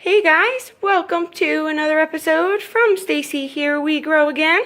Hey guys, welcome to another episode from Stacy Here We Grow Again.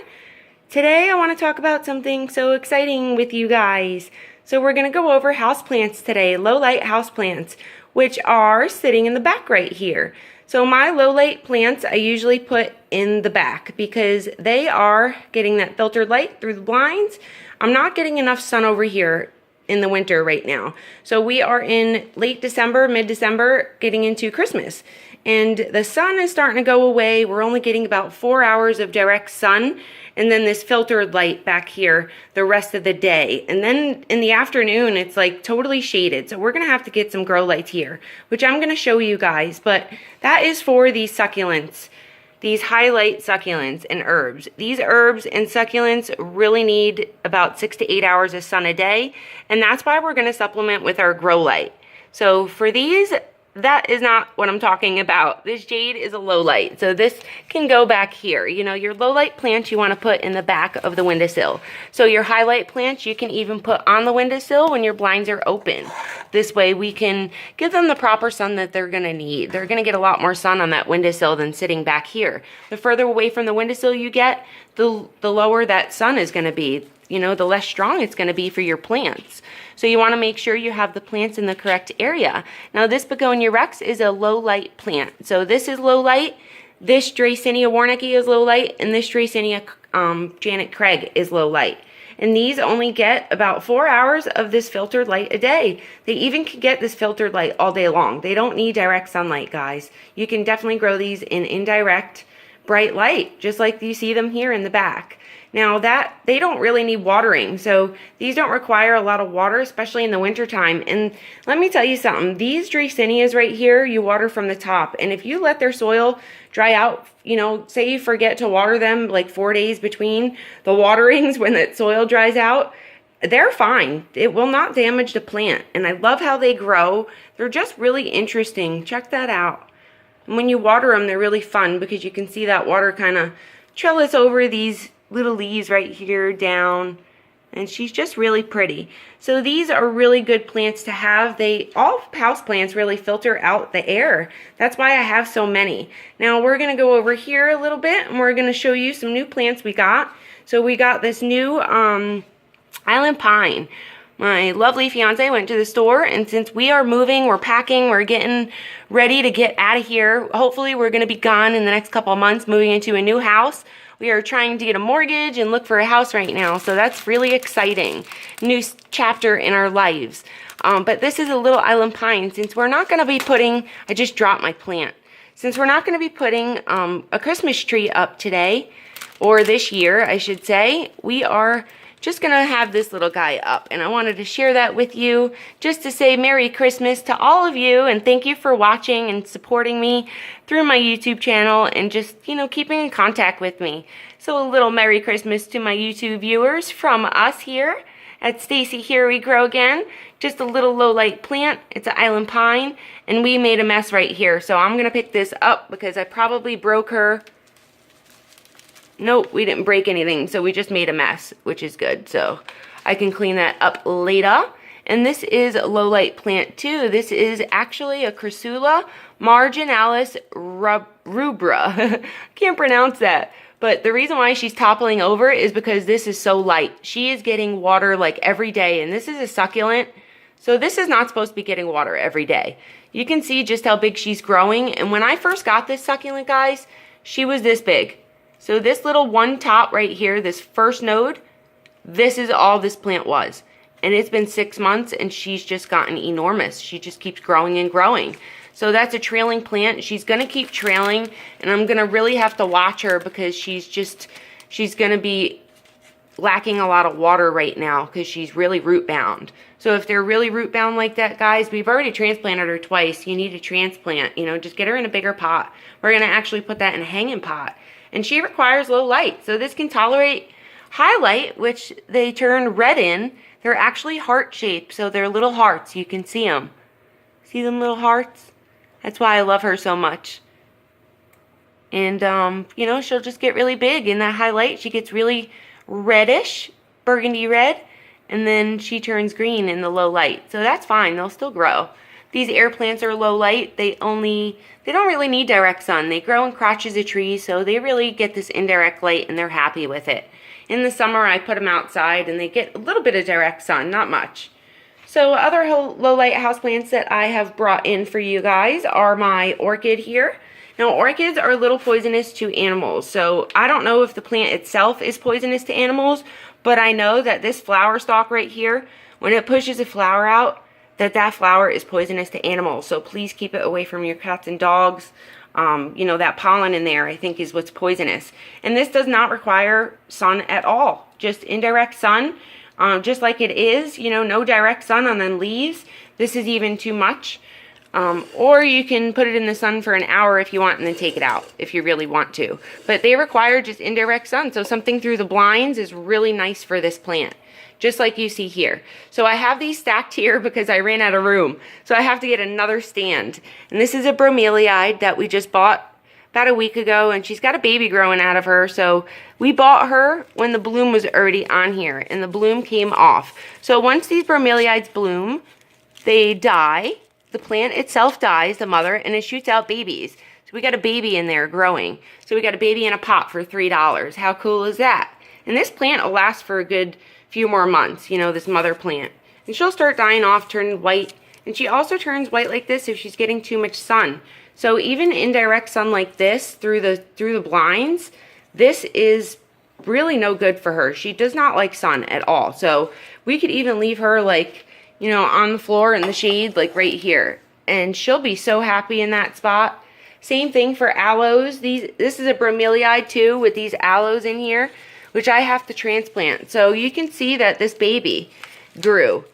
Today I want to talk about something so exciting with you guys. So we're going to go over houseplants today, low light houseplants, which are sitting in the back right here. So my low light plants I usually put in the back because they are getting that filtered light through the blinds. I'm not getting enough sun over here in the winter right now. So we are in late December, mid-December, getting into Christmas. And the sun is starting to go away. We're only getting about 4 hours of direct sun. And then this filtered light back here the rest of the day. And then in the afternoon, it's like totally shaded. So we're going to have to get some grow lights here, which I'm going to show you guys. But that is for these succulents. These highlight succulents and herbs. These herbs and succulents really need about 6 to 8 hours of sun a day, and that's why we're going to supplement with our grow light. So for these, that is not what I'm talking about. This jade is a low light, so this can go back here. You know, your low light plants you want to put in the back of the windowsill. So your highlight plants you can even put on the windowsill when your blinds are open. This way we can give them the proper sun that they're going to need. They're going to get a lot more sun on that windowsill than sitting back here. The further away from the windowsill you get, the lower that sun is going to be. You know, the less strong it's going to be for your plants. So you want to make sure you have the plants in the correct area. Now this Begonia Rex is a low light plant. So this is low light. This Dracaena Warnecki is low light. And this Dracaena Janet Craig is low light. And these only get about 4 hours of this filtered light a day. They even can get this filtered light all day long. They don't need direct sunlight, guys. You can definitely grow these in indirect bright light, just like you see them here in the back. Now that they don't really need watering, so these don't require a lot of water, especially in the wintertime. And let me tell you something, these Dracaenas right here, you water from the top. And if you let their soil dry out, you know, say you forget to water them like 4 days between the waterings when that soil dries out, they're fine. It will not damage the plant. And I love how they grow. They're just really interesting. Check that out. And when you water them, they're really fun because you can see that water kind of trellis over these little leaves right here down, and she's just really pretty. So these are really good plants to have. All house plants really filter out the air. That's why I have so many. Now we're going to go over here a little bit and we're going to show you some new plants we got. So we got this new island pine. My lovely fiance went to the store, and since we are moving, we're packing, we're getting ready to get out of here. Hopefully we're going to be gone in the next couple of months, moving into a new house. We are trying to get a mortgage and look for a house right now, so that's really exciting. New chapter in our lives. But this is a little island pine. Since we're not going to be putting, I just dropped my plant. Since we're not going to be putting a Christmas tree up today, or this year, I should say, we are just going to have this little guy up. And I wanted to share that with you just to say Merry Christmas to all of you, and thank you for watching and supporting me through my YouTube channel and just, you know, keeping in contact with me. So a little Merry Christmas to my YouTube viewers from us here at Stacy Here We Grow Again. Just a little low light plant. It's an island pine, and we made a mess right here. So I'm going to pick this up because I probably broke her. Nope, we didn't break anything, so we just made a mess, which is good. So I can clean that up later. And this is a low light plant too. This is actually a Crassula marginalis rubra. Can't pronounce that. But the reason why she's toppling over is because this is so light. She is getting water like every day, and this is a succulent. So this is not supposed to be getting water every day. You can see just how big she's growing. And when I first got this succulent, guys, she was this big. So this little one top right here, this first node, this is all this plant was. And it's been 6 months and she's just gotten enormous. She just keeps growing and growing. So that's a trailing plant. She's going to keep trailing, and I'm going to really have to watch her because she's going to be lacking a lot of water right now because she's really root bound. So if they're really root bound like that, guys, we've already transplanted her twice. You need to transplant, you know, just get her in a bigger pot. We're going to actually put that in a hanging pot. And she requires low light. So this can tolerate high light, which they turn red in. They're actually heart shaped, so they're little hearts. You can see them. See them little hearts? That's why I love her so much. And, you know, she'll just get really big in that high light. She gets really reddish, burgundy red, and then she turns green in the low light. So that's fine. They'll still grow. These air plants are low light. They don't really need direct sun. They grow in crotches of trees, so they really get this indirect light and they're happy with it. In the summer, I put them outside and they get a little bit of direct sun, not much. So other low light houseplants that I have brought in for you guys are my orchid here. Now, orchids are a little poisonous to animals, so I don't know if the plant itself is poisonous to animals, but I know that this flower stalk right here, when it pushes a flower out, that flower is poisonous to animals. So please keep it away from your cats and dogs. You know, that pollen in there, I think, is what's poisonous. And this does not require sun at all, just indirect sun, just like it is, you know, no direct sun on them leaves. This is even too much. Or you can put it in the sun for an hour if you want and then take it out if you really want to. But they require just indirect sun, so something through the blinds is really nice for this plant, just like you see here. So I have these stacked here because I ran out of room. So I have to get another stand. And this is a bromeliad that we just bought about a week ago, and she's got a baby growing out of her. So we bought her when the bloom was already on here, and the bloom came off. So once these bromeliads bloom, they die. The plant itself dies, the mother, and it shoots out babies. So we got a baby in there growing. So we got a baby in a pot for $3. How cool is that? And this plant will last for a good few more months, you know, this mother plant. And she'll start dying off, turning white. And she also turns white like this if she's getting too much sun. So even indirect sun like this through the blinds, this is really no good for her. She does not like sun at all. So we could even leave her like, you know, on the floor in the shade, like right here. And she'll be so happy in that spot. Same thing for aloes. This is a bromeliad too with these aloes in here, which I have to transplant. So you can see that this baby grew.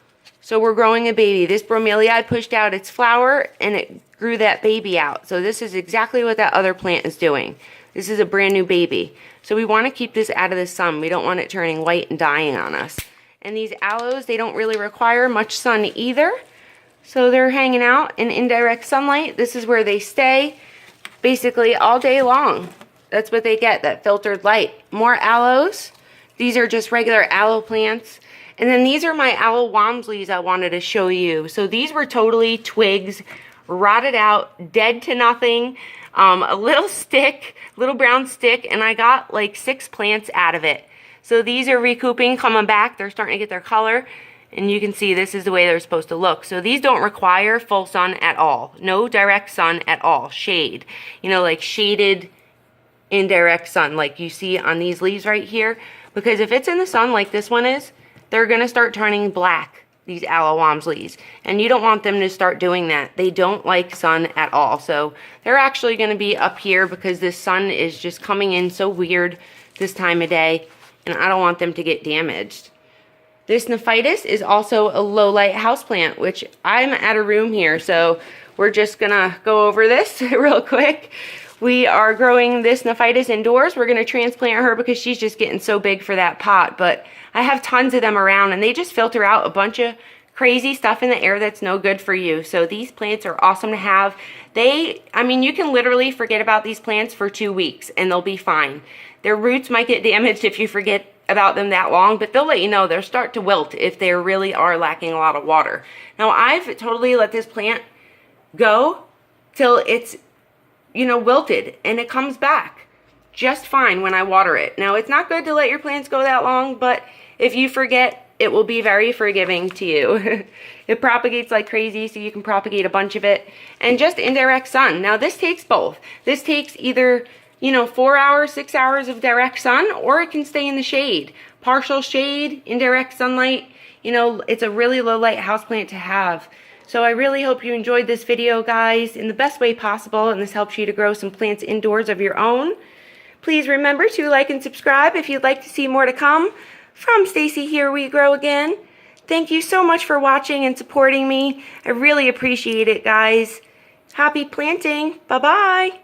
So we're growing a baby. This bromeliad pushed out its flower and it grew that baby out. So this is exactly what that other plant is doing. This is a brand new baby. So we want to keep this out of the sun. We don't want it turning white and dying on us. And these aloes, they don't really require much sun either. So they're hanging out in indirect sunlight. This is where they stay basically all day long. That's what they get, that filtered light. More aloes. These are just regular aloe plants. And then these are my aloe wamsleys I wanted to show you. So these were totally twigs, rotted out, dead to nothing. A little stick, little brown stick, and I got like 6 plants out of it. So these are recouping, coming back. They're starting to get their color. And you can see this is the way they're supposed to look. So these don't require full sun at all. No direct sun at all. Shade. You know, like shaded indirect sun like you see on these leaves right here. Because if it's in the sun like this one is, they're going to start turning black, these aloe wamsleys. And you don't want them to start doing that. They don't like sun at all. So they're actually going to be up here because this sun is just coming in so weird this time of day. And I don't want them to get damaged. This nephitis is also a low light houseplant, which I'm out of room here, so we're just gonna go over this real quick. We are growing this nephitis indoors. We're gonna transplant her because she's just getting so big for that pot, but I have tons of them around and they just filter out a bunch of crazy stuff in the air that's no good for you. So these plants are awesome to have. I mean, you can literally forget about these plants for 2 weeks and they'll be fine. Their roots might get damaged if you forget about them that long, but they'll let you know. They'll start to wilt if they really are lacking a lot of water. Now, I've totally let this plant go till it's, you know, wilted, and it comes back just fine when I water it. Now, it's not good to let your plants go that long, but if you forget, it will be very forgiving to you. It propagates like crazy, so you can propagate a bunch of it. And just indirect sun. Now, this takes both. This takes either, you know, 4 hours, 6 hours of direct sun, or it can stay in the shade. Partial shade, indirect sunlight, you know, it's a really low light houseplant to have. So I really hope you enjoyed this video, guys, in the best way possible, and this helps you to grow some plants indoors of your own. Please remember to like and subscribe if you'd like to see more to come from Stacy Here We Grow Again. Thank you so much for watching and supporting me. I really appreciate it, guys. Happy planting. Bye-bye.